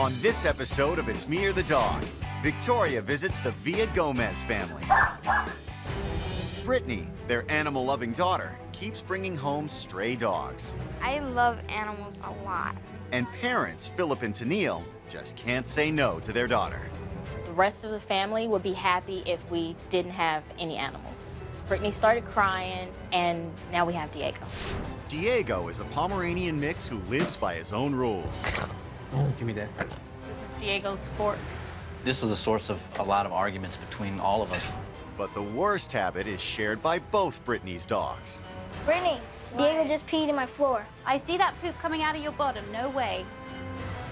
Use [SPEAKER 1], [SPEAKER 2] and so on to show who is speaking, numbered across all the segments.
[SPEAKER 1] On this episode of It's Me or the Dog, Victoria visits the Villa-Gomez family. Brittney, their animal-loving daughter, keeps bringing home stray dogs.
[SPEAKER 2] I love animals a lot.
[SPEAKER 1] And parents, Philip and Tennille, just can't say no to their daughter.
[SPEAKER 3] The rest of the family would be happy if we didn't have any animals. Brittney started crying, and now we have Diego.
[SPEAKER 1] Diego is a Pomeranian mix who lives by his own rules.
[SPEAKER 4] Give me that.
[SPEAKER 3] This is Diego's sport.
[SPEAKER 4] This is the source of a lot of arguments between all of us.
[SPEAKER 1] But the worst habit is shared by both Brittney's dogs.
[SPEAKER 5] Brittney, Diego just peed in my floor.
[SPEAKER 6] I see that poop coming out of your bottom. No way.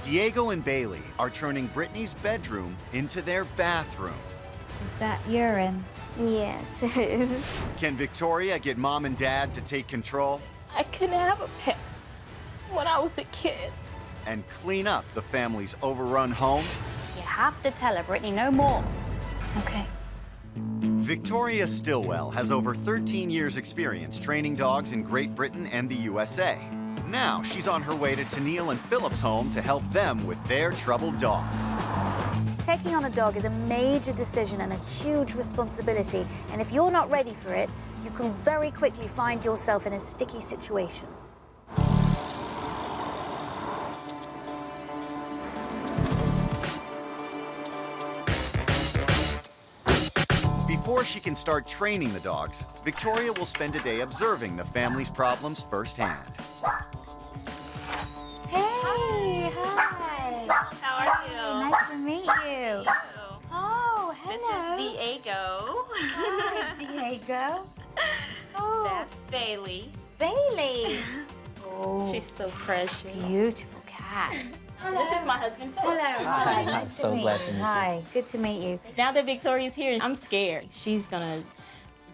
[SPEAKER 1] Diego and Bailey are turning Brittney's bedroom into their bathroom.
[SPEAKER 6] Is that urine?
[SPEAKER 5] Yes, it is.
[SPEAKER 1] Can Victoria get mom and dad to take control
[SPEAKER 3] I couldn't have a pet when I was a kid.
[SPEAKER 1] and clean up the family's overrun home?
[SPEAKER 6] You have to tell her, Brittney, no more. Okay.
[SPEAKER 1] Victoria Stilwell has over 13 years' experience training dogs in Great Britain and the USA. Now she's on her way to Tennille and Philip's home to help them with their troubled dogs.
[SPEAKER 6] Taking on a dog is a major decision and a huge responsibility. And if you're not ready for it, you can very quickly find yourself in a sticky situation.
[SPEAKER 1] Before she can start training the dogs, Victoria will spend a day observing the family's problems firsthand.
[SPEAKER 6] Hey, hi.
[SPEAKER 3] How are you?
[SPEAKER 6] Nice to meet you. Oh,
[SPEAKER 3] This
[SPEAKER 6] hello.
[SPEAKER 3] is Diego.
[SPEAKER 6] Hi, Diego. Oh,
[SPEAKER 3] That's Bailey.
[SPEAKER 6] Bailey. Oh,
[SPEAKER 3] She's so precious.
[SPEAKER 6] beautiful cat.
[SPEAKER 3] This is my husband, Philip.
[SPEAKER 6] Hello. Hi. Nice
[SPEAKER 4] So
[SPEAKER 6] to meet
[SPEAKER 4] glad
[SPEAKER 6] you.
[SPEAKER 4] to meet you.
[SPEAKER 6] Hi. Good to meet you.
[SPEAKER 3] Now that Victoria's here, I'm scared. She's gonna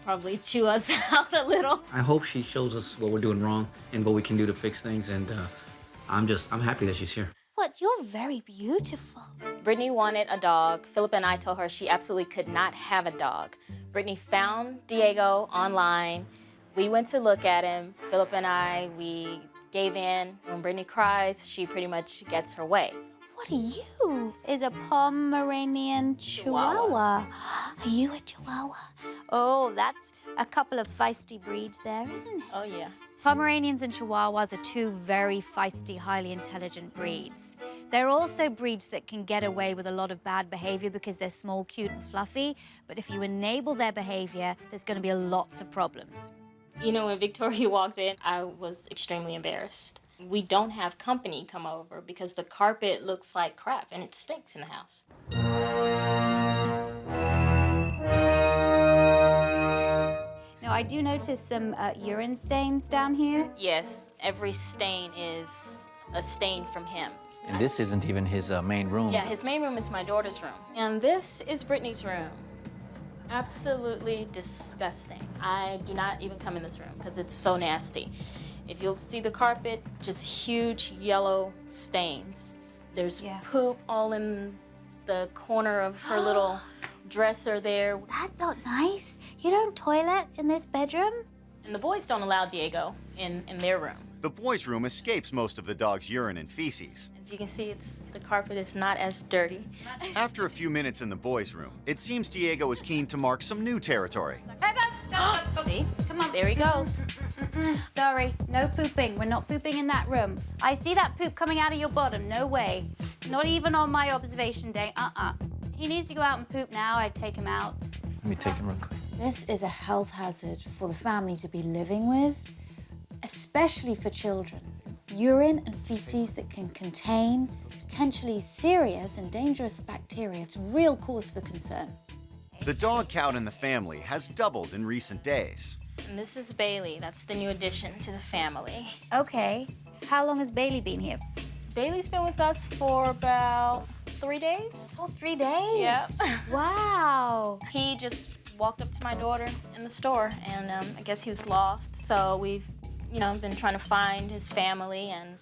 [SPEAKER 3] probably chew us out a little.
[SPEAKER 4] I hope she shows us what we're doing wrong and what we can do to fix things. And I'm happy that she's here.
[SPEAKER 6] What? You're very beautiful.
[SPEAKER 3] Brittney wanted a dog. Philip and I told her she absolutely could not have a dog. Brittney found Diego online. We went to look at him. Philip and I, we gave in. When Brittney cries, she pretty much gets her way.
[SPEAKER 6] What are you? Is a Pomeranian Chihuahua. Are you a Chihuahua? Oh, that's a couple of feisty breeds there, isn't it?
[SPEAKER 3] Oh, yeah.
[SPEAKER 6] Pomeranians and Chihuahuas are two very feisty, highly intelligent breeds. They're also breeds that can get away with a lot of bad behavior because they're small, cute, and fluffy. But if you enable their behavior, there's going to be lots of problems.
[SPEAKER 3] You know, when Victoria walked in, I was extremely embarrassed. We don't have company come over because the carpet looks like crap and it stinks in the house.
[SPEAKER 6] Now, I do notice some urine stains down here.
[SPEAKER 3] Yes, every stain is a stain from him.
[SPEAKER 4] And this isn't even his main room.
[SPEAKER 3] Yeah, his main room is my daughter's room. And this is Brittney's room. Absolutely disgusting. I do not even come in this room because it's so nasty. If you'll see the carpet, just huge yellow stains. There's poop all in the corner of her little dresser there.
[SPEAKER 6] That's not nice. You don't toilet in this bedroom?
[SPEAKER 3] And the boys don't allow Diego in their room.
[SPEAKER 1] The boys' room escapes most of the dog's urine and feces.
[SPEAKER 3] As you can see, the carpet is not as dirty.
[SPEAKER 1] After a few minutes in the boys' room, it seems Diego is keen to mark some new territory.
[SPEAKER 3] See?
[SPEAKER 6] Come on.
[SPEAKER 3] There he goes.
[SPEAKER 6] Sorry, no pooping. We're not pooping in that room. I see that poop coming out of your bottom. No way. Not even on my observation day. He needs to go out and poop now. I'd take him out.
[SPEAKER 4] Let me take him real quick.
[SPEAKER 7] This is a health hazard for the family to be living with, especially for children. Urine and feces that can contain potentially serious and dangerous bacteria. It's a real cause for concern.
[SPEAKER 1] The dog count in the family has doubled in recent days.
[SPEAKER 3] And this is Bailey. That's the new addition to the family.
[SPEAKER 6] Okay. How long has Bailey been here?
[SPEAKER 3] Bailey's been with us for about 3 days.
[SPEAKER 6] Oh, 3 days?
[SPEAKER 3] Yeah.
[SPEAKER 6] Wow.
[SPEAKER 3] He just walked up to my daughter in the store, and I guess he was lost. So we've, been trying to find his family, and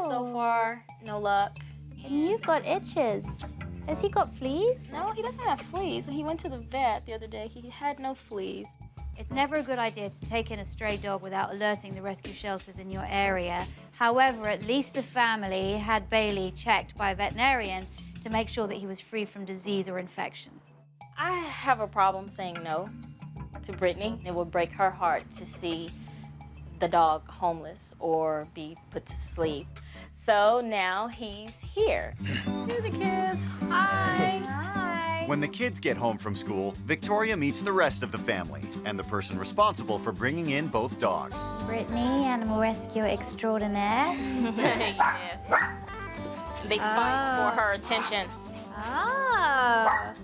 [SPEAKER 3] so far, no luck.
[SPEAKER 6] And you've got itches. Has he got fleas?
[SPEAKER 3] No, he doesn't have fleas. When he went to the vet the other day, he had no fleas.
[SPEAKER 6] It's never a good idea to take in a stray dog without alerting the rescue shelters in your area. However, at least the family had Bailey checked by a veterinarian to make sure that he was free from disease or infection.
[SPEAKER 3] I have a problem saying no to Brittney. It would break her heart to see the dog homeless or be put to sleep. So now he's here. Here are the kids. Hi.
[SPEAKER 6] Hi.
[SPEAKER 1] When the kids get home from school, Victoria meets the rest of the family and the person responsible for bringing in both dogs.
[SPEAKER 5] Brittney, animal rescue extraordinaire.
[SPEAKER 3] Yes. They fight for her attention.
[SPEAKER 6] Ah.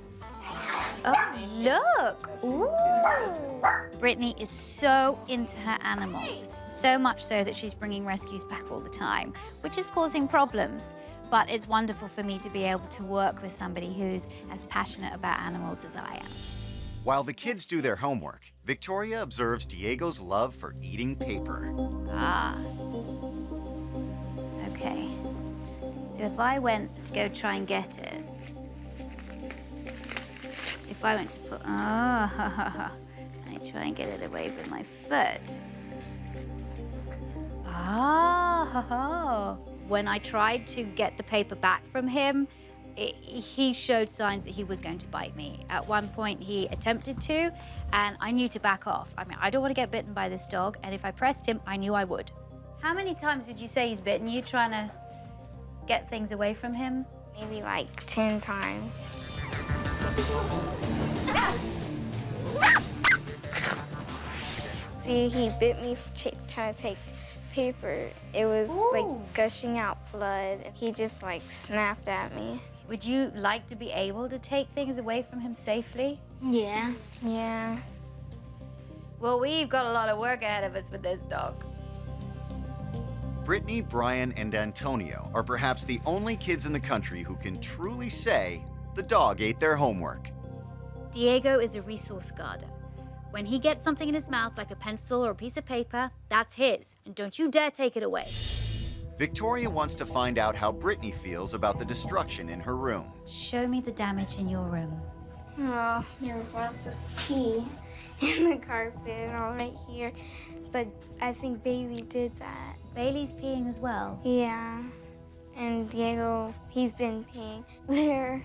[SPEAKER 6] Oh, look. Ooh. Brittney is so into her animals, so much so that she's bringing rescues back all the time, which is causing problems. But it's wonderful for me to be able to work with somebody who's as passionate about animals as I am.
[SPEAKER 1] While the kids do their homework, Victoria observes Diego's love for eating paper.
[SPEAKER 6] Ah. Okay. So if I went to go try and get it, if I went to put, I try and get it away with my foot. Ah. When I tried to get the paper back from him, he showed signs that he was going to bite me. At one point, he attempted to, and I knew to back off. I mean, I don't want to get bitten by this dog, and if I pressed him, I knew I would. How many times would you say he's bitten you, trying to get things away from him?
[SPEAKER 2] Maybe like 10 times. See, he bit me trying to take paper. It was like gushing out blood. He just like snapped at me.
[SPEAKER 6] Would you like to be able to take things away from him safely?
[SPEAKER 2] Yeah. Yeah.
[SPEAKER 6] Well, we've got a lot of work ahead of us with this dog.
[SPEAKER 1] Brittney, Brian, and Antonio are perhaps the only kids in the country who can truly say the dog ate their homework.
[SPEAKER 6] Diego is a resource guarder. When he gets something in his mouth, like a pencil or a piece of paper, that's his, and don't you dare take it away.
[SPEAKER 1] Victoria wants to find out how Brittney feels about the destruction in her room.
[SPEAKER 6] Show me the damage in your room.
[SPEAKER 2] Well, there was lots of pee in the carpet and all right here, but I think Bailey did that.
[SPEAKER 6] Bailey's peeing as well.
[SPEAKER 2] Yeah, and Diego, he's been peeing there.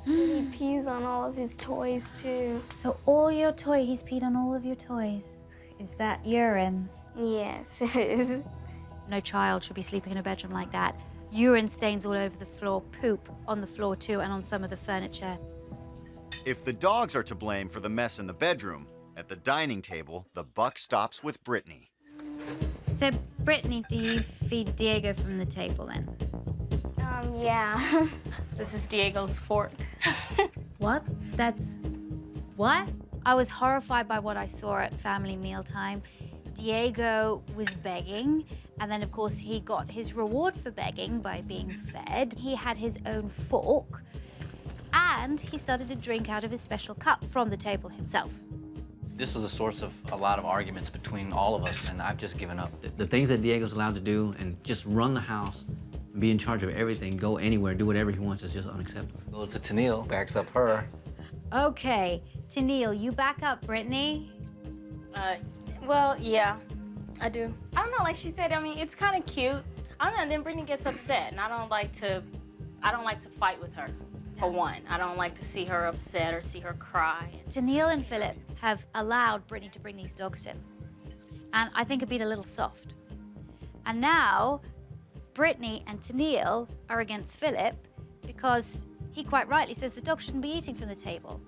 [SPEAKER 2] He pees on all of his toys too.
[SPEAKER 6] So all your he's peed on all of your toys. Is that urine?
[SPEAKER 2] Yes, it is.
[SPEAKER 6] No child should be sleeping in a bedroom like that. Urine stains all over the floor, poop on the floor too, and on some of the furniture.
[SPEAKER 1] If the dogs are to blame for the mess in the bedroom, at the dining table, the buck stops with Brittney.
[SPEAKER 6] So, Brittney, do you feed Diego from the table then?
[SPEAKER 2] Yeah.
[SPEAKER 3] This is Diego's fork.
[SPEAKER 6] What? What? I was horrified by what I saw at family mealtime. Diego was begging, and then of course he got his reward for begging by being fed. He had his own fork, and he started to drink out of his special cup from the table himself.
[SPEAKER 4] This is the source of a lot of arguments between all of us, and I've just given up. The things that Diego's allowed to do and just run the house, be in charge of everything, go anywhere, do whatever he wants is just unacceptable.
[SPEAKER 8] Goes to Tennille, backs up her.
[SPEAKER 6] Okay, Tennille, you back up Brittney?
[SPEAKER 3] Well, yeah, I do. I don't know, like she said, I mean, it's kind of cute. I don't know, and then Brittney gets upset, and I don't like to fight with her, for one. I don't like to see her upset or see her cry.
[SPEAKER 6] Tennille and Philip have allowed Brittney to bring these dogs in, and I think have been a little soft. And now, Brittney and Tennille are against Philip because he quite rightly says the dog shouldn't be eating from the table.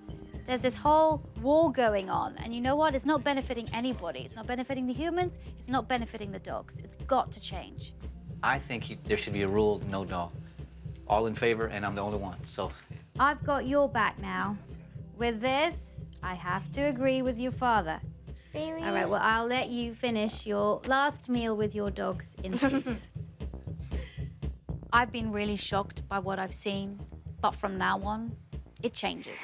[SPEAKER 6] There's this whole war going on, and you know what? It's not benefiting anybody. It's not benefiting the humans. It's not benefiting the dogs. It's got to change.
[SPEAKER 4] I think there should be a rule, no dog. All in favor, and I'm the only one, so.
[SPEAKER 6] I've got your back now. With this, I have to agree with your father.
[SPEAKER 2] Bailey.
[SPEAKER 6] All right, well, I'll let you finish your last meal with your dogs in peace. I've been really shocked by what I've seen, but from now on, it changes.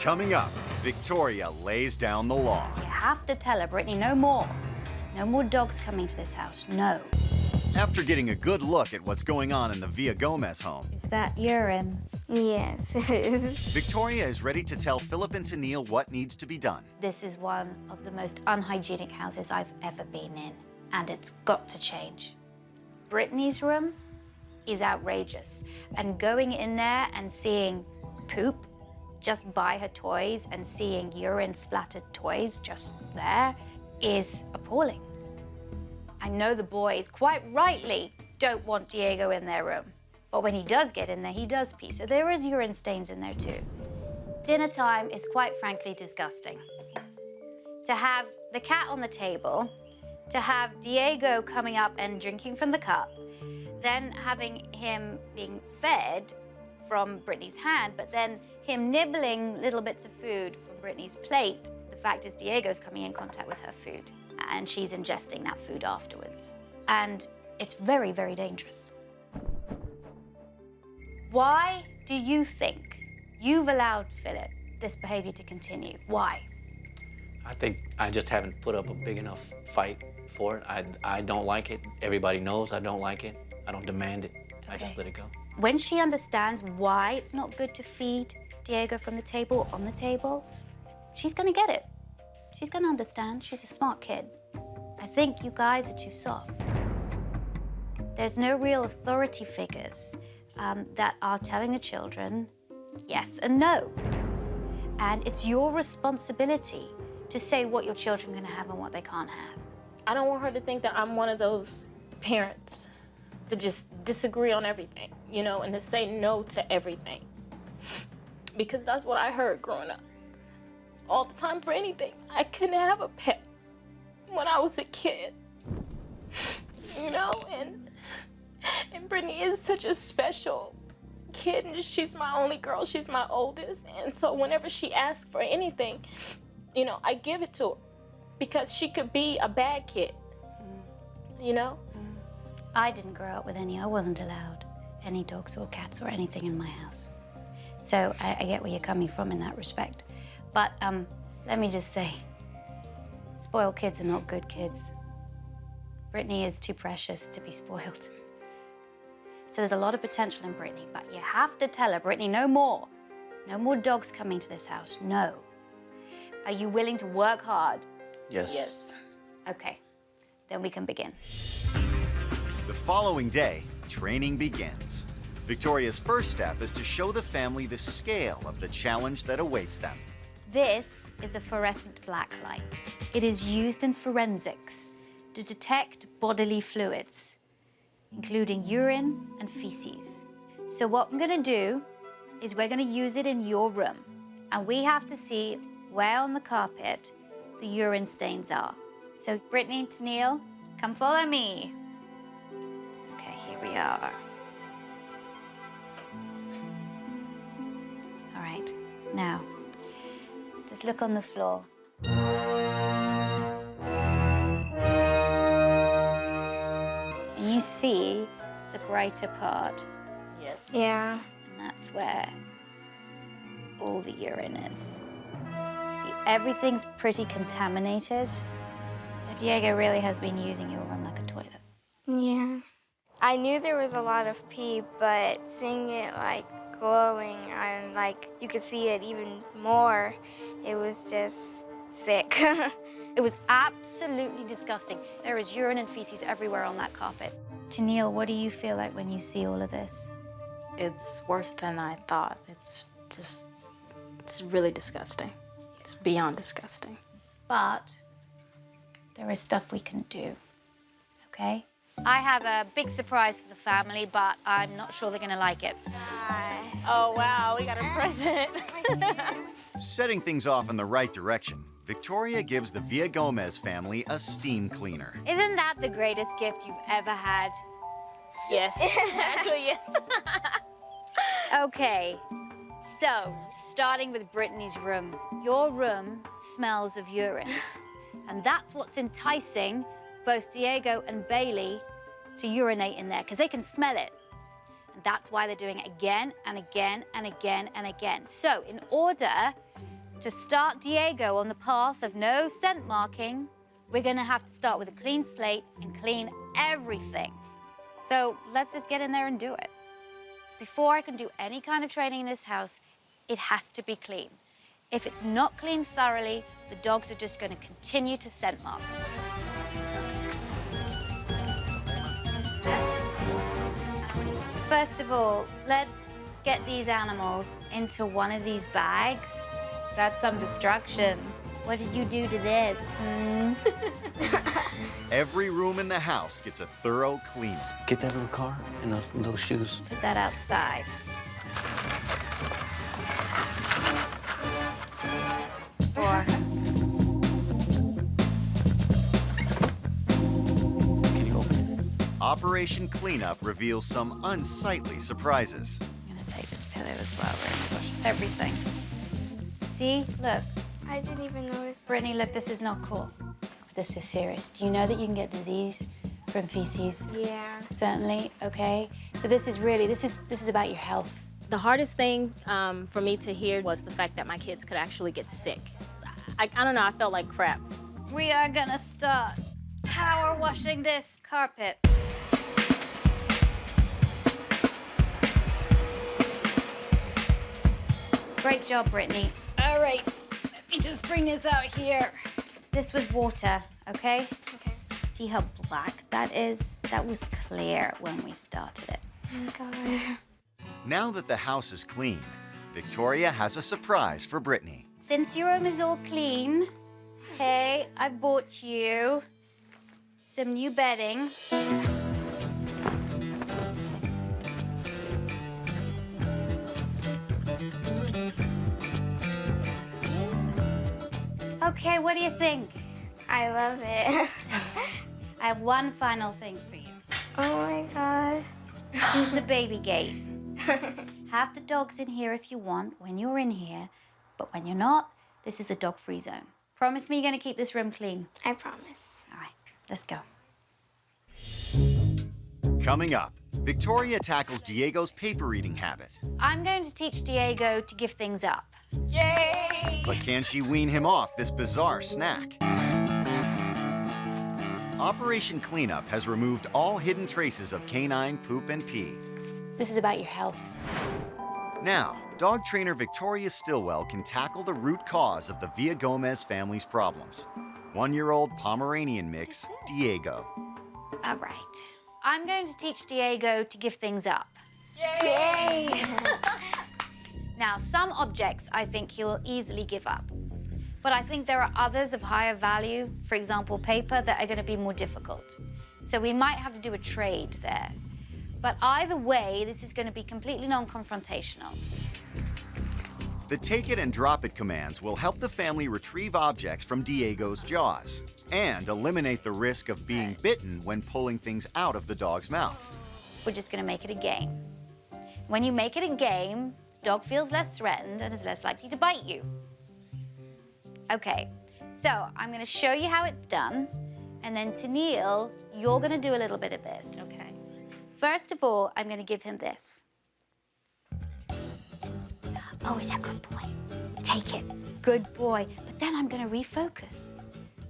[SPEAKER 1] Coming up, Victoria lays down the law.
[SPEAKER 6] You have to tell her, Brittney, no more. No more dogs coming to this house, no.
[SPEAKER 1] After getting a good look at what's going on in the Villagomez home,
[SPEAKER 5] Is that urine?
[SPEAKER 2] Yes, it is.
[SPEAKER 1] Victoria is ready to tell Philip and Tennille what needs to be done.
[SPEAKER 7] This is one of the most unhygienic houses I've ever been in, and it's got to change. Brittney's room is outrageous, and going in there and seeing poop just by her toys and seeing urine-splattered toys just there is appalling. I know the boys, quite rightly, don't want Diego in their room. But when he does get in there, he does pee. So there is urine stains in there too. Dinner time is quite frankly disgusting. To have the cat on the table, to have Diego coming up and drinking from the cup, then having him being fed from Brittney's hand, but then him nibbling little bits of food from Brittney's plate. The fact is Diego's coming in contact with her food, and she's ingesting that food afterwards. And it's very, very dangerous. Why do you think you've allowed, Philip, this behavior to continue? Why?
[SPEAKER 4] I think I just haven't put up a big enough fight for it. I don't like it. Everybody knows I don't like it. I don't demand it. I just let it go.
[SPEAKER 7] When she understands why it's not good to feed Diego from the table, on the table, she's gonna get it. She's gonna understand. She's a smart kid. I think you guys are too soft. There's no real authority figures that are telling the children yes and no. And it's your responsibility to say what your children are gonna have and what they can't have.
[SPEAKER 3] I don't want her to think that I'm one of those parents that just disagree on everything, you know, and to say no to everything. Because that's what I heard growing up. All the time for anything. I couldn't have a pet when I was a kid, you know, and Brittney is such a special kid, and she's my only girl, she's my oldest, and so whenever she asks for anything, you know, I give it to her because she could be a bad kid, you know?
[SPEAKER 7] I didn't grow up with any. I wasn't allowed any dogs or cats or anything in my house. So I get where you're coming from in that respect. But let me just say, spoiled kids are not good kids. Brittney is too precious to be spoiled. So there's a lot of potential in Brittney, but you have to tell her, Brittney, no more. No more dogs coming to this house, no. Are you willing to work hard?
[SPEAKER 4] Yes.
[SPEAKER 3] Yes.
[SPEAKER 7] Okay, then we can begin.
[SPEAKER 1] The following day, training begins. Victoria's first step is to show the family the scale of the challenge that awaits them.
[SPEAKER 7] This is a fluorescent black light. It is used in forensics to detect bodily fluids, including urine and feces. So what I'm gonna do is we're gonna use it in your room, and we have to see where on the carpet the urine stains are. So Brittney and Tennille, come follow me. Okay, here we are. All right, now, just look on the floor. Can you see the brighter part?
[SPEAKER 3] Yes.
[SPEAKER 2] Yeah.
[SPEAKER 7] And that's where all the urine is. See, everything's pretty contaminated. So Diego really has been using your room like a toilet.
[SPEAKER 2] Yeah. I knew there was a lot of pee, but seeing it like glowing and like you could see it even more, it was just sick.
[SPEAKER 7] It was absolutely disgusting. There is urine and feces everywhere on that carpet. Tennille, what do you feel like when you see all of this?
[SPEAKER 3] It's worse than I thought. It's really disgusting. It's beyond disgusting.
[SPEAKER 7] But there is stuff we can do, okay? I have a big surprise for the family, but I'm not sure they're gonna like it.
[SPEAKER 3] Oh, wow, we got a present.
[SPEAKER 1] Setting things off in the right direction, Victoria gives the Villagomez family a steam cleaner.
[SPEAKER 7] Isn't that the greatest gift you've ever had?
[SPEAKER 3] Yes, actually, yes.
[SPEAKER 7] Okay, so starting with Brittney's room. Your room smells of urine, and that's what's enticing both Diego and Bailey to urinate in there, because they can smell it. And that's why they're doing it again and again and again and again. So in order to start Diego on the path of no scent marking, we're gonna have to start with a clean slate and clean everything.
[SPEAKER 6] So let's just get in there and do it. Before I can do any kind of training in this house, it has to be clean. If it's not cleaned thoroughly, the dogs are just going to continue to scent mark. First of all, let's get these animals into one of these bags. That's some destruction. What did you do to this?
[SPEAKER 1] Every room in the house gets a thorough cleaning.
[SPEAKER 4] Get that little car and those shoes.
[SPEAKER 6] Put that outside. Four.
[SPEAKER 4] Can you open it?
[SPEAKER 1] Operation Cleanup reveals some unsightly surprises.
[SPEAKER 6] I'm gonna take this pillow as well. We're gonna wash everything. See, look.
[SPEAKER 2] I didn't even notice.
[SPEAKER 6] Brittney, look, this is not cool.
[SPEAKER 7] This is serious. Do you know that you can get disease from feces?
[SPEAKER 2] Yeah.
[SPEAKER 7] Certainly, okay? So this is really, this is about your health.
[SPEAKER 3] The hardest thing for me to hear was the fact that my kids could actually get sick. I don't know, I felt like crap.
[SPEAKER 6] We are gonna start power washing this carpet. Great job, Brittney. All right, let me just bring this out here. This was water, okay?
[SPEAKER 2] Okay.
[SPEAKER 6] See how black that is? That was clear when we started it.
[SPEAKER 2] Oh my God.
[SPEAKER 1] Now that the house is clean, Victoria has a surprise for Brittney.
[SPEAKER 6] Since your room is all clean, okay, I bought you some new bedding. Okay, what do you think?
[SPEAKER 2] I love it.
[SPEAKER 6] I have one final thing for you.
[SPEAKER 2] Oh my God.
[SPEAKER 6] It's a baby gate. Have the dogs in here if you want when you're in here, but when you're not, this is a dog-free zone. Promise me you're gonna keep this room clean.
[SPEAKER 2] I promise.
[SPEAKER 6] All right, let's go.
[SPEAKER 1] Coming up, Victoria tackles Diego's paper eating habit.
[SPEAKER 6] I'm going to teach Diego to give things up.
[SPEAKER 3] Yay!
[SPEAKER 1] But can she wean him off this bizarre snack? Operation Cleanup has removed all hidden traces of canine poop and pee.
[SPEAKER 7] This is about your health.
[SPEAKER 1] Now, dog trainer Victoria Stilwell can tackle the root cause of the Villagomez family's problems. 1-year-old Pomeranian mix, Diego.
[SPEAKER 6] All right. I'm going to teach Diego to give things up.
[SPEAKER 3] Yay!
[SPEAKER 6] Now, some objects I think he'll easily give up. But I think there are others of higher value, for example, paper, that are going to be more difficult. So we might have to do a trade there. But either way, this is going to be completely non-confrontational.
[SPEAKER 1] The take it and drop it commands will help the family retrieve objects from Diego's jaws and eliminate the risk of being bitten when pulling things out of the dog's mouth.
[SPEAKER 6] We're just going to make it a game. When you make it a game, the dog feels less threatened and is less likely to bite you. Okay, so I'm going to show you how it's done, and then Tennille, you're going to do a little bit of this.
[SPEAKER 3] Okay.
[SPEAKER 6] First of all, I'm going to give him this. Oh, he's a good boy. Take it. Good boy. But then I'm going to refocus.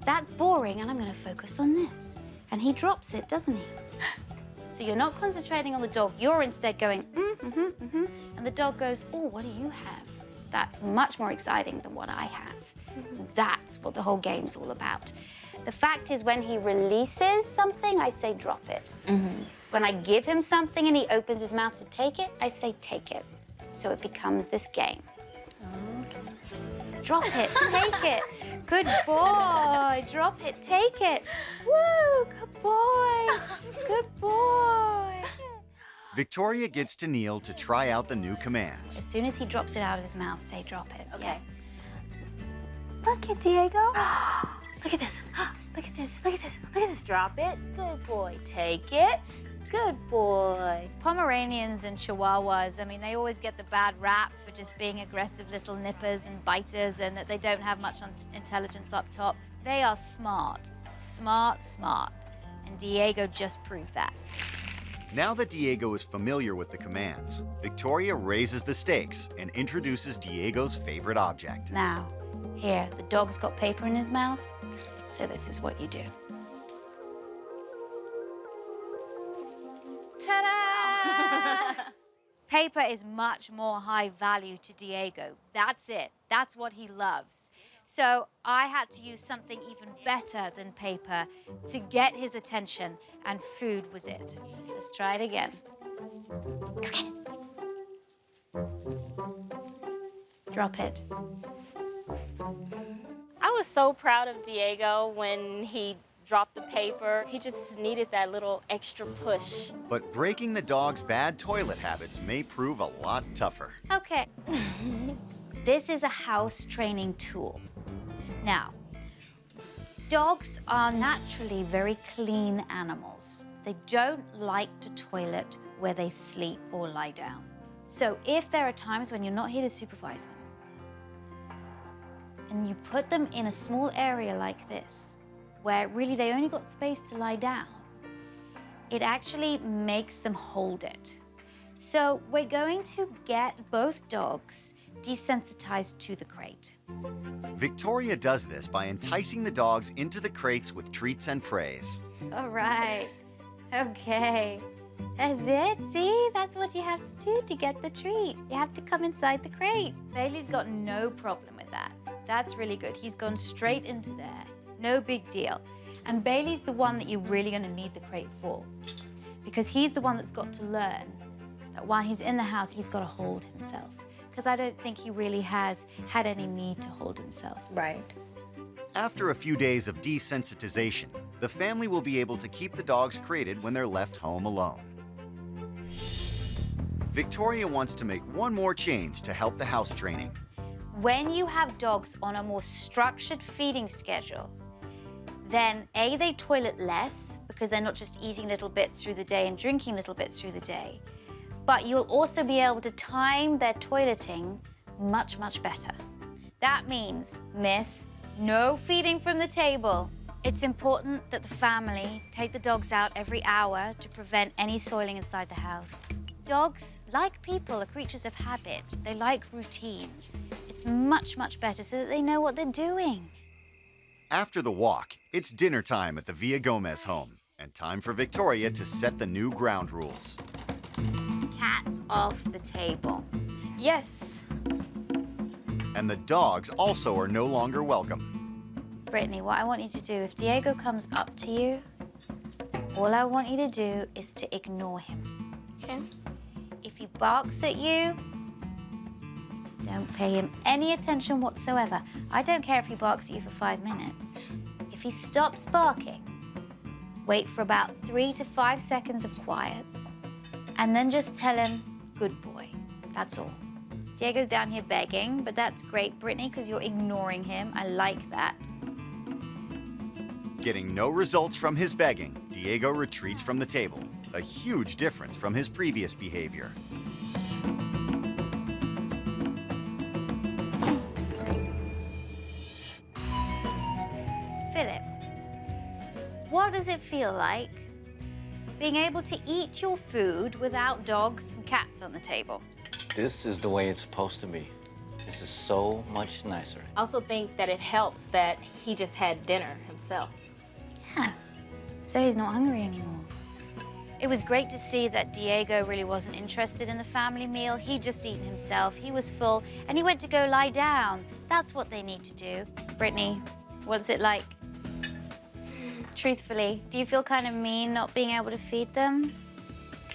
[SPEAKER 6] That's boring, and I'm going to focus on this. And he drops it, doesn't he? So you're not concentrating on the dog. You're instead going, and the dog goes, oh, what do you have? That's much more exciting than what I have. That's what the whole game's all about. The fact is, when he releases something, I say drop it. When I give him something and he opens his mouth to take it, I say take it. So it becomes this game. Drop it, take it. Good boy. Drop it, take it. Woo, good boy. Good boy.
[SPEAKER 1] Victoria gets Tennille to try out the new commands.
[SPEAKER 6] As soon as he drops it out of his mouth, say drop it.
[SPEAKER 3] Okay.
[SPEAKER 2] Look at Diego.
[SPEAKER 3] Look at this. Look at this. Look at this. Look at this. Drop it. Good boy. Take it. Good boy.
[SPEAKER 6] Pomeranians and Chihuahuas, I mean, they always get the bad rap for just being aggressive little nippers and biters and that they don't have much intelligence up top. They are smart. Smart, smart. And Diego just proved that.
[SPEAKER 1] Now that Diego is familiar with the commands, Victoria raises the stakes and introduces Diego's favorite object.
[SPEAKER 6] Now, here, the dog's got paper in his mouth, so this is what you do. Paper is much more high value to Diego. That's it. That's what he loves. So I had to use something even better than paper to get his attention, and food was it. Let's try it again. Go get it. Drop it.
[SPEAKER 3] I was so proud of Diego when he dropped the paper. He just needed that little extra push.
[SPEAKER 1] But breaking the dog's bad toilet habits may prove a lot tougher.
[SPEAKER 6] Okay. This is a house training tool. Now, dogs are naturally very clean animals. They don't like to toilet where they sleep or lie down. So if there are times when you're not here to supervise them, and you put them in a small area like this, where really they only got space to lie down, it actually makes them hold it. So we're going to get both dogs desensitized to the crate.
[SPEAKER 1] Victoria does this by enticing the dogs into the crates with treats and praise.
[SPEAKER 6] All right. Okay. That's it. See? That's what you have to do to get the treat. You have to come inside the crate. Bailey's got no problem with that. That's really good. He's gone straight into there. No big deal. And Bailey's the one that you're really going to need the crate for, because he's the one that's got to learn that while he's in the house, he's got to hold himself. Because I don't think he really has had any need to hold himself.
[SPEAKER 3] Right.
[SPEAKER 1] After a few days of desensitization, the family will be able to keep the dogs crated when they're left home alone. Victoria wants to make one more change to help the house training.
[SPEAKER 6] When you have dogs on a more structured feeding schedule, then A, they toilet less because they're not just eating little bits through the day and drinking little bits through the day, but you'll also be able to time their toileting much, much better. That means, miss, no feeding from the table. It's important that the family take the dogs out every hour to prevent any soiling inside the house. Dogs, like people, are creatures of habit. They like routine. It's much, much better so that they know what they're doing.
[SPEAKER 1] After the walk, it's dinner time at the Villagomez home, and time for Victoria to set the new ground rules.
[SPEAKER 6] Cats off the table.
[SPEAKER 3] Yes.
[SPEAKER 1] And the dogs also are no longer welcome.
[SPEAKER 6] Brittney, what I want you to do, if Diego comes up to you, all I want you to do is to ignore him.
[SPEAKER 2] Okay.
[SPEAKER 6] If he barks at you, don't pay him any attention whatsoever. I don't care if he barks at you for 5 minutes. If he stops barking, wait for about 3 to 5 seconds of quiet, and then just tell him, good boy. That's all. Diego's down here begging, but that's great, Brittney, because you're ignoring him. I like that.
[SPEAKER 1] Getting no results from his begging, Diego retreats from the table, a huge difference from his previous behavior.
[SPEAKER 6] Philip, what does it feel like being able to eat your food without dogs and cats on the table?
[SPEAKER 8] This is the way it's supposed to be. This is so much nicer.
[SPEAKER 3] I also think that it helps that he just had dinner himself.
[SPEAKER 6] Yeah, so he's not hungry anymore. It was great to see that Diego really wasn't interested in the family meal. He'd just eaten himself, he was full, and he went to go lie down. That's what they need to do. Brittney, what's it like? Truthfully, do you feel kind of mean not being able to feed them?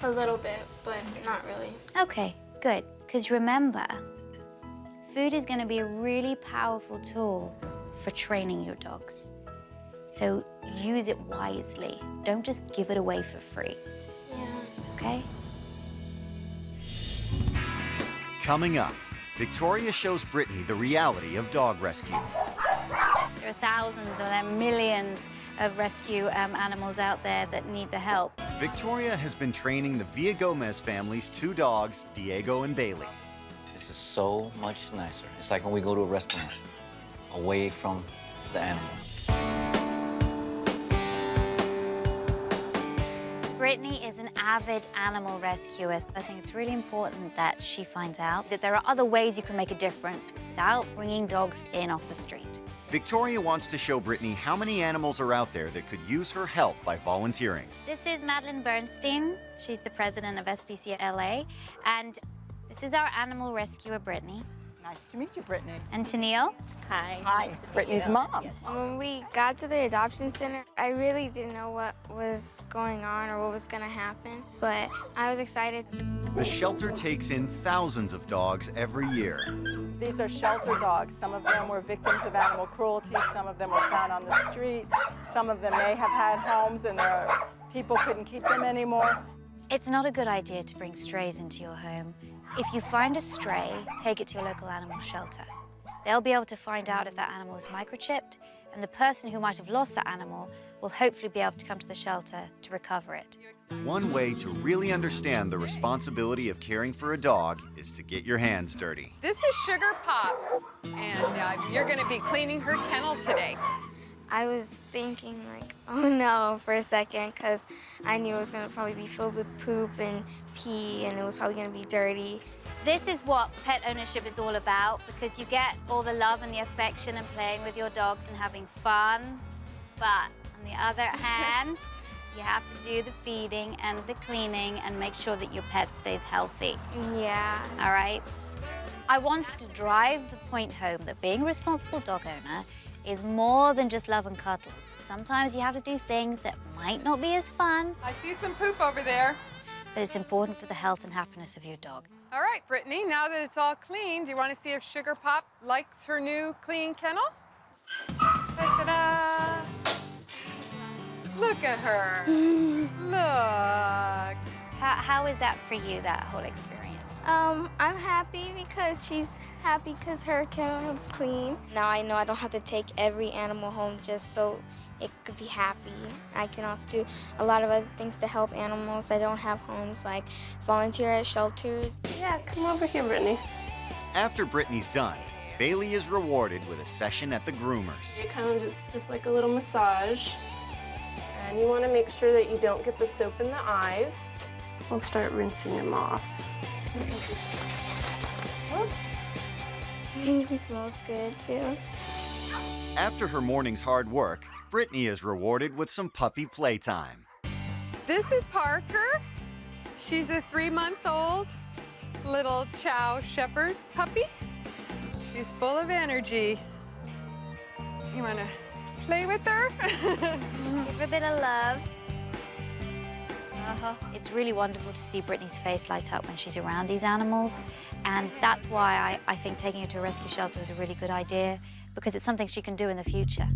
[SPEAKER 2] A little bit, but not really.
[SPEAKER 6] Okay, good, because remember, food is going to be a really powerful tool for training your dogs. So use it wisely. Don't just give it away for free.
[SPEAKER 2] Yeah.
[SPEAKER 6] Okay?
[SPEAKER 1] Coming up, Victoria shows Brittney the reality of dog rescue.
[SPEAKER 6] There are thousands or there are millions of rescue animals out there that need the help.
[SPEAKER 1] Victoria has been training the Villagomez family's 2 dogs, Diego and Bailey.
[SPEAKER 8] This is so much nicer. It's like when we go to a restaurant, away from the animals.
[SPEAKER 6] Brittney is an avid animal rescuer. I think it's really important that she finds out that there are other ways you can make a difference without bringing dogs in off the street.
[SPEAKER 1] Victoria wants to show Brittney how many animals are out there that could use her help by volunteering.
[SPEAKER 6] This is Madeline Bernstein. She's the president of SPCA LA. And This is our animal rescuer, Brittney.
[SPEAKER 9] Nice to meet you, Brittney.
[SPEAKER 6] And Tennille.
[SPEAKER 3] Hi.
[SPEAKER 9] Hi,
[SPEAKER 3] nice to meet
[SPEAKER 9] Brittney's
[SPEAKER 3] you.
[SPEAKER 9] mom.
[SPEAKER 2] When we got to the adoption center, I really didn't know what was going on or what was going to happen, but I was excited.
[SPEAKER 1] The shelter takes in thousands of dogs every year.
[SPEAKER 9] These are shelter dogs. Some of them were victims of animal cruelty. Some of them were found on the street. Some of them may have had homes and their people couldn't keep them anymore.
[SPEAKER 6] It's not a good idea to bring strays into your home. If you find a stray, take it to your local animal shelter. They'll be able to find out if that animal is microchipped, and the person who might have lost that animal will hopefully be able to come to the shelter to recover it.
[SPEAKER 1] One way to really understand the responsibility of caring for a dog is to get your hands dirty.
[SPEAKER 10] This is Sugar Pop, and you're going to be cleaning her kennel today.
[SPEAKER 2] I was thinking like, oh no, for a second, because I knew it was gonna probably be filled with poop and pee, and it was probably gonna be dirty.
[SPEAKER 6] This is what pet ownership is all about, because you get all the love and the affection and playing with your dogs and having fun. But on the other hand, you have to do the feeding and the cleaning and make sure that your pet stays healthy.
[SPEAKER 2] Yeah.
[SPEAKER 6] All right? I wanted to drive the point home that being a responsible dog owner is more than just love and cuddles. Sometimes you have to do things that might not be as fun,
[SPEAKER 10] I see some poop over there.
[SPEAKER 6] but it's important for the health and happiness of your dog.
[SPEAKER 10] All right, Brittney, now that it's all clean, do you want to see if Sugar Pop likes her new clean kennel? Ta-da! Look at her. Look.
[SPEAKER 6] How is that for you, that whole experience?
[SPEAKER 2] I'm happy because she's happy because her kennel is clean. Now I know I don't have to take every animal home just so it could be happy. I can also do a lot of other things to help animals that don't have homes, like volunteer at shelters.
[SPEAKER 11] Yeah, come over here, Brittney.
[SPEAKER 1] After Brittney's done, Bailey is rewarded with a session at the groomers.
[SPEAKER 11] It kind of just like a little massage. And you want to make sure that you don't get the soap in the eyes. We'll start rinsing them off.
[SPEAKER 2] He smells good too.
[SPEAKER 1] After her morning's hard work, Brittney is rewarded with some puppy playtime.
[SPEAKER 10] This is Parker. She's a 3-month-old little Chow Shepherd puppy. She's full of energy. You want to play with her?
[SPEAKER 2] Give her a bit of love.
[SPEAKER 6] It's really wonderful to see Brittney's face light up when she's around these animals, and that's why I think taking her to a rescue shelter is a really good idea, because it's something she can do in the future.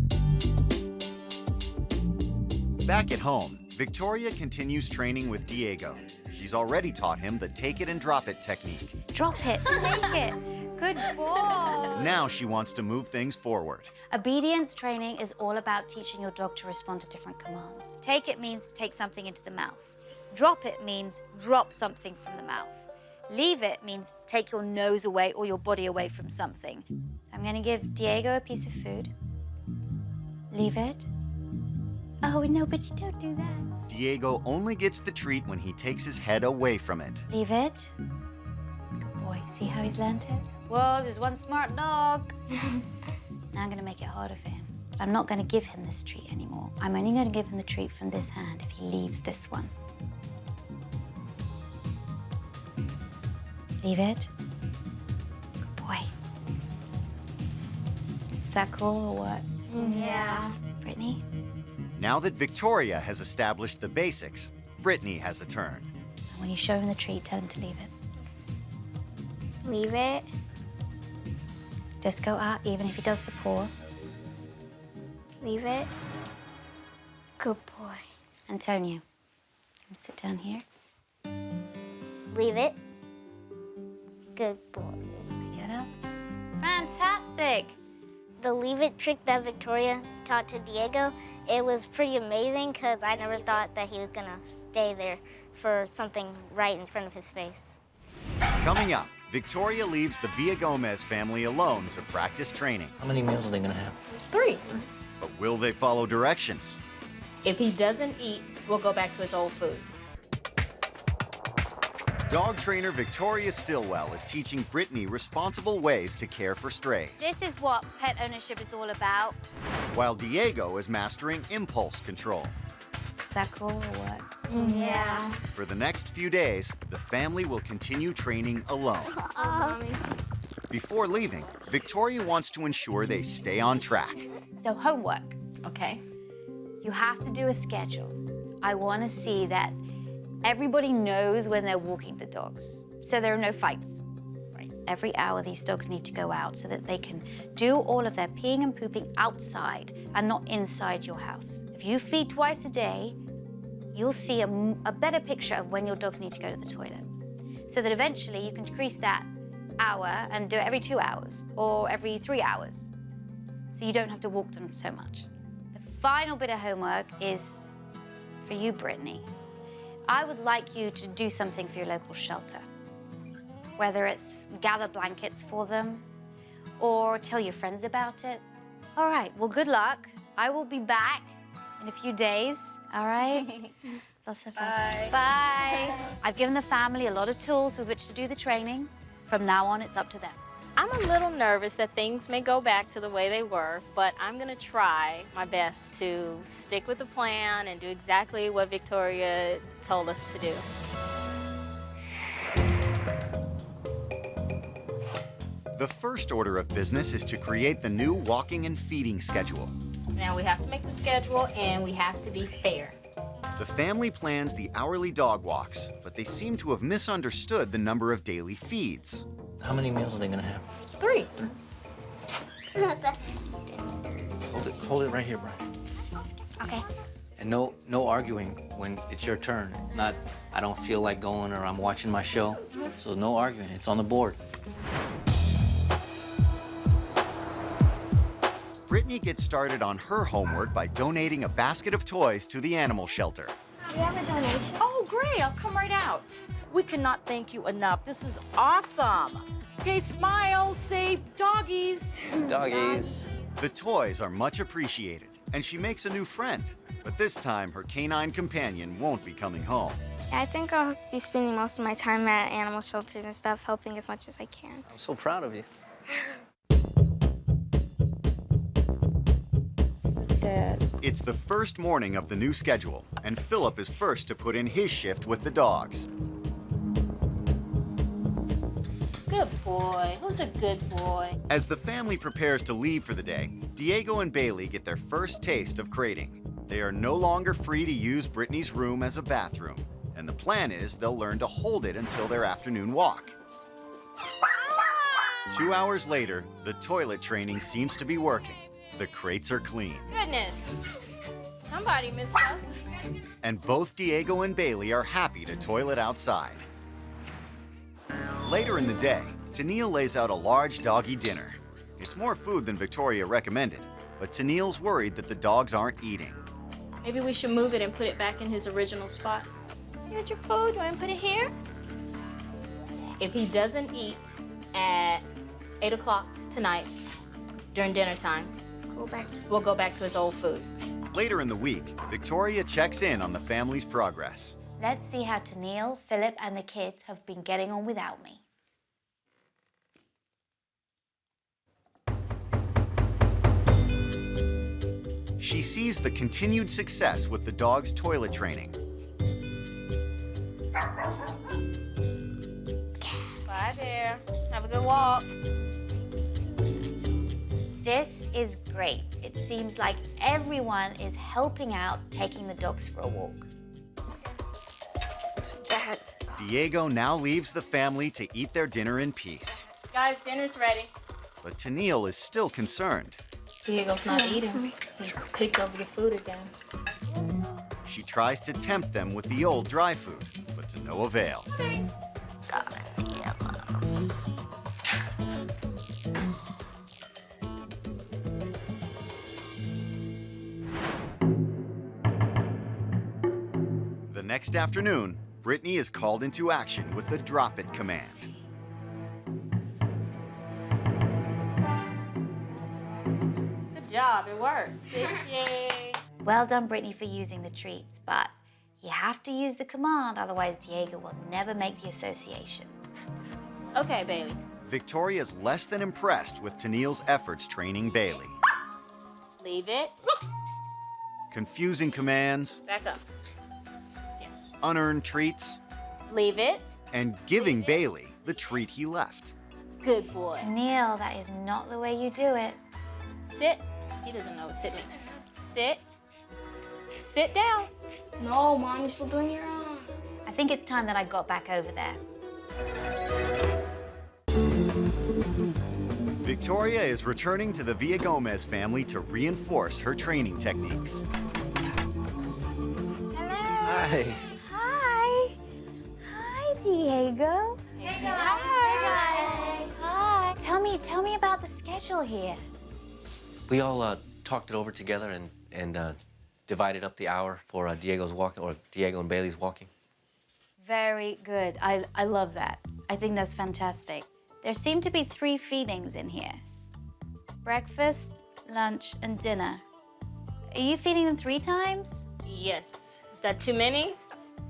[SPEAKER 1] Back at home, Victoria continues training with Diego. She's already taught him the take it and drop it technique.
[SPEAKER 6] Drop it, take it. Good boy.
[SPEAKER 1] Now she wants to move things forward.
[SPEAKER 6] Obedience training is all about teaching your dog to respond to different commands. Take it means take something into the mouth. Drop it means drop something from the mouth. Leave it means take your nose away or your body away from something. So I'm going to give Diego a piece of food. Leave it. Oh, no, but you don't do that.
[SPEAKER 1] Diego only gets the treat when he takes his head away from it.
[SPEAKER 6] Leave it. Good boy. See how he's learned it? Whoa, there's one smart dog. Now I'm going to make it harder for him. But I'm not going to give him this treat anymore. I'm only going to give him the treat from this hand if he leaves this one. Leave it. Good boy. Is that cool or what?
[SPEAKER 2] Yeah.
[SPEAKER 6] Brittney?
[SPEAKER 1] Now that Victoria has established the basics, Brittney has a turn.
[SPEAKER 6] And when you show him the treat, tell him to leave it.
[SPEAKER 2] Leave it.
[SPEAKER 6] Just go out, even if he does the paw.
[SPEAKER 2] Leave it. Good boy.
[SPEAKER 6] Antonio, come sit down here.
[SPEAKER 2] Leave it. Good boy.
[SPEAKER 6] Get up. Fantastic.
[SPEAKER 12] The leave it trick that Victoria taught to Diego, it was pretty amazing because I never thought that he was gonna stay there for something right in front of his face.
[SPEAKER 1] Coming up, Victoria leaves the Villagomez family alone to practice training.
[SPEAKER 8] How many meals are they gonna have?
[SPEAKER 3] 3.
[SPEAKER 1] But will they follow directions?
[SPEAKER 3] If he doesn't eat, we'll go back to his old food.
[SPEAKER 1] Dog trainer Victoria Stilwell is teaching Brittney responsible ways to care for strays,
[SPEAKER 6] This is what pet ownership is all about.
[SPEAKER 1] while Diego is mastering impulse control.
[SPEAKER 6] that cool or what?
[SPEAKER 2] Yeah.
[SPEAKER 1] For the next few days, the family will continue training alone. Before leaving, Victoria wants to ensure they stay on track.
[SPEAKER 6] So homework.
[SPEAKER 3] Okay.
[SPEAKER 6] You have to do a schedule. I want to see that everybody knows when they're walking the dogs, so there are no fights. Right. Every hour, these dogs need to go out so that they can do all of their peeing and pooping outside and not inside your house. If you feed twice a day, you'll see a better picture of when your dogs need to go to the toilet, so that eventually you can decrease that hour and do it every 2 hours or every 3 hours, so you don't have to walk them so much. The final bit of homework is for you, Brittney. I would like you to do something for your local shelter, whether it's gather blankets for them or tell your friends about it. All right, well, good luck. I will be back in a few days, all right? Lots of fun.
[SPEAKER 3] Bye.
[SPEAKER 6] Bye. I've given the family a lot of tools with which to do the training. From now on, it's up to them.
[SPEAKER 3] I'm a little nervous that things may go back to the way they were, but I'm gonna try my best to stick with the plan and do exactly what Victoria told us to do.
[SPEAKER 1] The first order of business is to create the new walking and feeding schedule.
[SPEAKER 3] Now we have to make the schedule and we have to be fair.
[SPEAKER 1] The family plans the hourly dog walks, but they seem to have misunderstood the number of daily feeds.
[SPEAKER 8] How many meals are they gonna have?
[SPEAKER 3] 3.
[SPEAKER 8] Hold it right here, Brian.
[SPEAKER 6] Okay.
[SPEAKER 8] And no arguing when it's your turn. Not, I don't feel like going or I'm watching my show. So no arguing, it's on the board.
[SPEAKER 1] Brittney gets started on her homework by donating a basket of toys to the animal shelter.
[SPEAKER 2] We have a donation.
[SPEAKER 13] Oh, great, I'll come right out. We cannot thank you enough. This is awesome. Okay, smile, say doggies.
[SPEAKER 8] Doggies.
[SPEAKER 1] The toys are much appreciated, and she makes a new friend. But this time, her canine companion won't be coming home.
[SPEAKER 2] I think I'll be spending most of my time at animal shelters and stuff, helping as much as I can.
[SPEAKER 8] I'm so proud of you.
[SPEAKER 11] Dad.
[SPEAKER 1] It's the first morning of the new schedule, and Philip is first to put in his shift with the dogs.
[SPEAKER 3] Good boy. Who's a good boy?
[SPEAKER 1] As the family prepares to leave for the day, Diego and Bailey get their first taste of crating. They are no longer free to use Brittney's room as a bathroom, and the plan is they'll learn to hold it until their afternoon walk. 2 hours later, the toilet training seems to be working. The crates are clean.
[SPEAKER 3] Goodness. Somebody missed us.
[SPEAKER 1] And both Diego and Bailey are happy to toilet outside. Later in the day, Tennille lays out a large doggy dinner. It's more food than Victoria recommended, but Tennille's worried that the dogs aren't eating.
[SPEAKER 3] Maybe we should move it and put it back in his original spot.
[SPEAKER 2] Here's your food. You want to put it here?
[SPEAKER 3] If he doesn't eat at 8 o'clock tonight during dinner time, we'll go back to his old food.
[SPEAKER 1] Later in the week, Victoria checks in on the family's progress.
[SPEAKER 6] Let's see how Tennille, Philip, and the kids have been getting on without me.
[SPEAKER 1] She sees the continued success with the dog's toilet training.
[SPEAKER 3] Bye there. Have a good walk.
[SPEAKER 6] This is great. It seems like everyone is helping out taking the dogs for a walk.
[SPEAKER 2] Dad.
[SPEAKER 1] Diego now leaves the family to eat their dinner in peace.
[SPEAKER 3] Guys, dinner's ready.
[SPEAKER 1] But Tennille is still concerned.
[SPEAKER 3] Diego's not eating. He picked over the food again.
[SPEAKER 1] She tries to tempt them with the old dry food, but to no avail. The next afternoon, Brittney is called into action with the drop-it command.
[SPEAKER 3] Good job, it worked. See? Yay.
[SPEAKER 6] Well done, Brittney, for using the treats, but you have to use the command, otherwise Diego will never make the association.
[SPEAKER 3] Okay, Bailey.
[SPEAKER 1] Victoria's less than impressed with Tennille's efforts training Bailey.
[SPEAKER 3] Leave it.
[SPEAKER 1] Confusing commands.
[SPEAKER 3] Back up.
[SPEAKER 1] unearned treats,
[SPEAKER 3] Leave it.
[SPEAKER 1] and giving Bailey the treat he left.
[SPEAKER 3] Good boy.
[SPEAKER 7] Neil, that is not the way you do it.
[SPEAKER 3] Sit. He doesn't know what sit means. Sit. Sit down.
[SPEAKER 2] No, Mom, you're still doing your own.
[SPEAKER 7] I think it's time that I got back over there.
[SPEAKER 1] Victoria is returning to the Villagomez family to reinforce her training techniques.
[SPEAKER 8] Hi.
[SPEAKER 2] Hi. Hi, Diego.
[SPEAKER 7] Hey guys. Hi. Tell me about the schedule here.
[SPEAKER 8] We all talked it over together and divided up the hour for Diego's walking, or Diego and Bailey's walking.
[SPEAKER 7] Very good. I love that. I think that's fantastic. There seem to be 3 feedings in here. Breakfast, lunch, and dinner. Are you feeding them 3 times?
[SPEAKER 3] Yes. Is that too many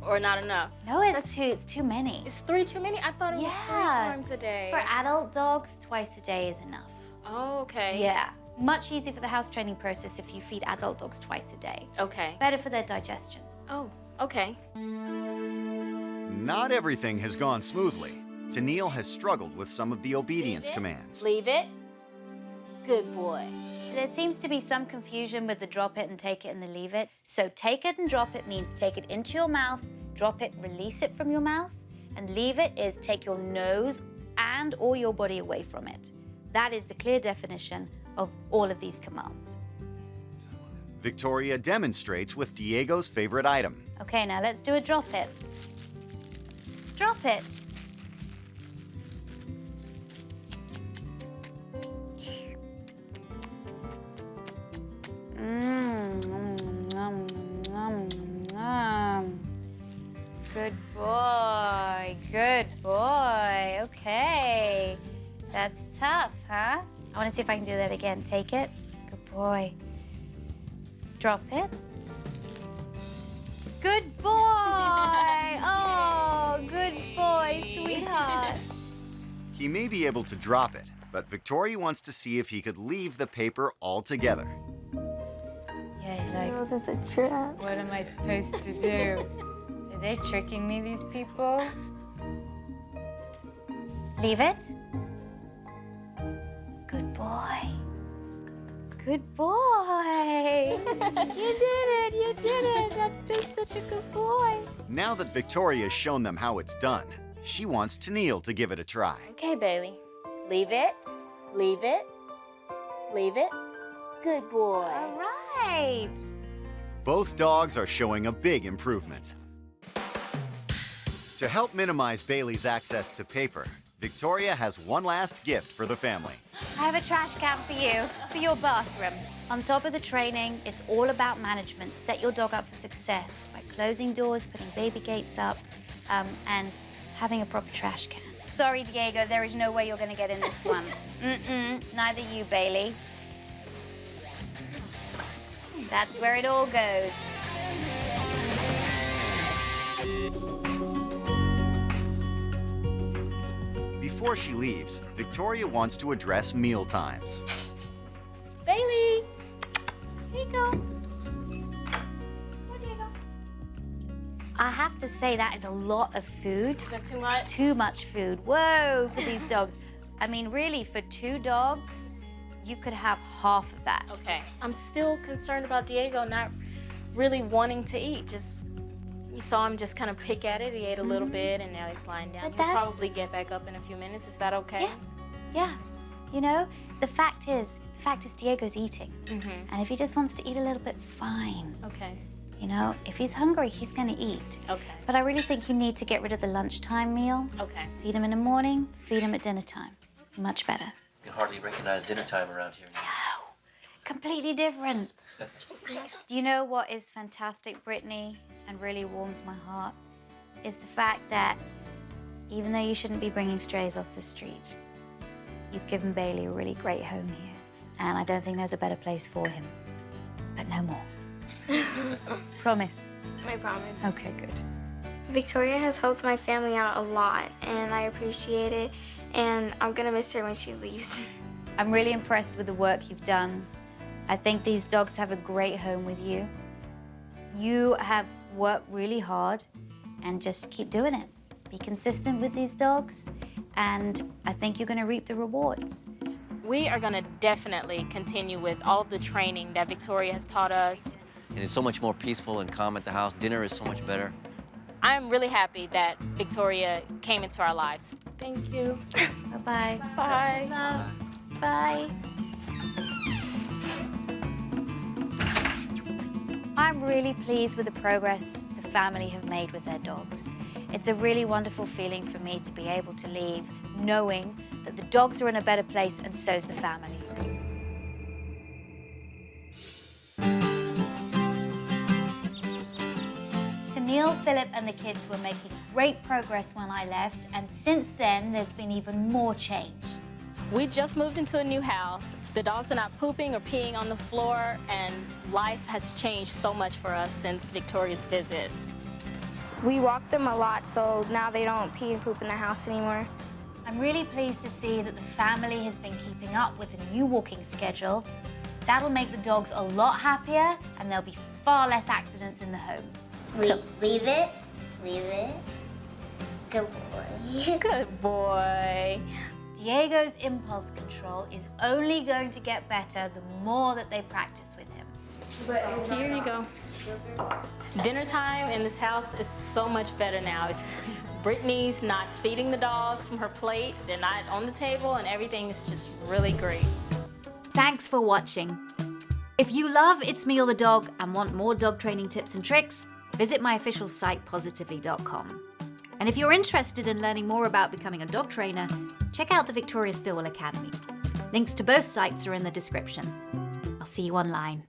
[SPEAKER 3] or not enough?
[SPEAKER 7] No, it's too many.
[SPEAKER 3] Is 3 too many? I thought it was 3 times a day.
[SPEAKER 7] For adult dogs, twice a day is enough.
[SPEAKER 3] Oh, okay.
[SPEAKER 7] Yeah. Much easier for the house training process if you feed adult dogs twice a day.
[SPEAKER 3] Okay.
[SPEAKER 7] Better for their digestion.
[SPEAKER 3] Oh, okay.
[SPEAKER 1] Not everything has gone smoothly. Tennille has struggled with some of the obedience commands.
[SPEAKER 3] Leave it. Good boy.
[SPEAKER 7] There seems to be some confusion with the drop it and take it and the leave it. So take it and drop it means take it into your mouth, drop it, release it from your mouth, and leave it is take your nose and or your body away from it. That is the clear definition of all of these commands.
[SPEAKER 1] Victoria demonstrates with Diego's favorite item.
[SPEAKER 7] Okay, now let's do a drop it. Drop it. Good boy, good boy. Okay, that's tough, huh? I want to see if I can do that again. Take it. Good boy. Drop it. Good boy. Oh, good boy, sweetheart.
[SPEAKER 1] He may be able to drop it, but Victoria wants to see if he could leave the paper altogether.
[SPEAKER 7] Yeah, he's like,
[SPEAKER 2] It was a trap.
[SPEAKER 7] what am I supposed to do? Are they tricking me, these people? Leave it. Good boy. Good boy. You did it, you did it. That's just such a good boy.
[SPEAKER 1] Now that Victoria's shown them how it's done, she wants Tennille to give it a try.
[SPEAKER 3] Okay, Bailey. Leave it. Leave it. Leave it. Good boy.
[SPEAKER 7] All right.
[SPEAKER 1] Both dogs are showing a big improvement. To help minimize Bailey's access to paper, Victoria has one last gift for the family.
[SPEAKER 7] I have a trash can for you, for your bathroom. On top of the training, it's all about management. Set your dog up for success by closing doors, putting baby gates up, and having a proper trash can. Sorry, Diego, there is no way you're gonna get in this one. Neither you, Bailey. That's where it all goes.
[SPEAKER 1] Before she leaves, Victoria wants to address meal times.
[SPEAKER 3] Bailey.
[SPEAKER 7] Here you go. I have to say that is a lot of food.
[SPEAKER 3] Is that too much?
[SPEAKER 7] Too much food. Whoa, for these dogs. I mean, really, for 2 dogs, you could have half of that.
[SPEAKER 3] Okay. I'm still concerned about Diego not really wanting to eat. Just, you saw him just kind of pick at it. He ate a little bit, and now he's lying down.
[SPEAKER 7] But
[SPEAKER 3] He'll
[SPEAKER 7] that's-
[SPEAKER 3] probably get back up in a few minutes. Is that okay?
[SPEAKER 7] Yeah. You know, the fact is Diego's eating. And if he just wants to eat a little bit, fine.
[SPEAKER 3] Okay.
[SPEAKER 7] You know, if he's hungry, he's gonna eat.
[SPEAKER 3] Okay.
[SPEAKER 7] But I really think you need to get rid of the lunchtime meal.
[SPEAKER 3] Okay.
[SPEAKER 7] Feed him in the morning, feed him at dinner time. Much better.
[SPEAKER 8] You can hardly recognize dinner time around here.
[SPEAKER 7] Completely different. Do you know what is fantastic, Brittney, and really warms my heart? Is the fact that even though you shouldn't be bringing strays off the street, you've given Bailey a really great home here. And I don't think there's a better place for him. But no more. Promise?
[SPEAKER 2] I promise.
[SPEAKER 7] Okay, good.
[SPEAKER 2] Victoria has helped my family out a lot, and I appreciate it. And I'm gonna miss her when she leaves.
[SPEAKER 7] I'm really impressed with the work you've done. I think these dogs have a great home with you. You have worked really hard. and just keep doing it. Be consistent with these dogs, and I think you're gonna reap the rewards.
[SPEAKER 3] We are gonna definitely continue with all of the training that Victoria has taught us.
[SPEAKER 8] And it's so much more peaceful and calm at the house. Dinner is so much better.
[SPEAKER 3] I'm really happy that Victoria came into our lives.
[SPEAKER 11] Thank you.
[SPEAKER 7] Bye-bye.
[SPEAKER 11] Bye.
[SPEAKER 7] Love. Bye. I'm really pleased with the progress the family have made with their dogs. It's a really wonderful feeling for me to be able to leave knowing that the dogs are in a better place and so's the family. Neil, Philip and the kids were making great progress when I left, and since then there's been even more change.
[SPEAKER 3] We just moved into a new house. The dogs are not pooping or peeing on the floor, and life has changed so much for us since Victoria's visit.
[SPEAKER 2] We walk them a lot, so now they don't pee and poop in the house anymore.
[SPEAKER 7] I'm really pleased to see that the family has been keeping up with the new walking schedule. That'll make the dogs a lot happier, and there'll be far less accidents in the home.
[SPEAKER 12] Leave it. Good boy.
[SPEAKER 3] Good boy.
[SPEAKER 7] Diego's impulse control is only going to get better the more that they practice with him.
[SPEAKER 3] Here you go. Dinner time in this house is so much better now. Brittney's not feeding the dogs from her plate. They're not on the table, and everything is just really great.
[SPEAKER 6] Thanks for watching. If you love It's Me or the Dog and want more dog training tips and tricks, visit my official site, positively.com. And if you're interested in learning more about becoming a dog trainer, check out the Victoria Stilwell Academy. Links to both sites are in the description. I'll see you online.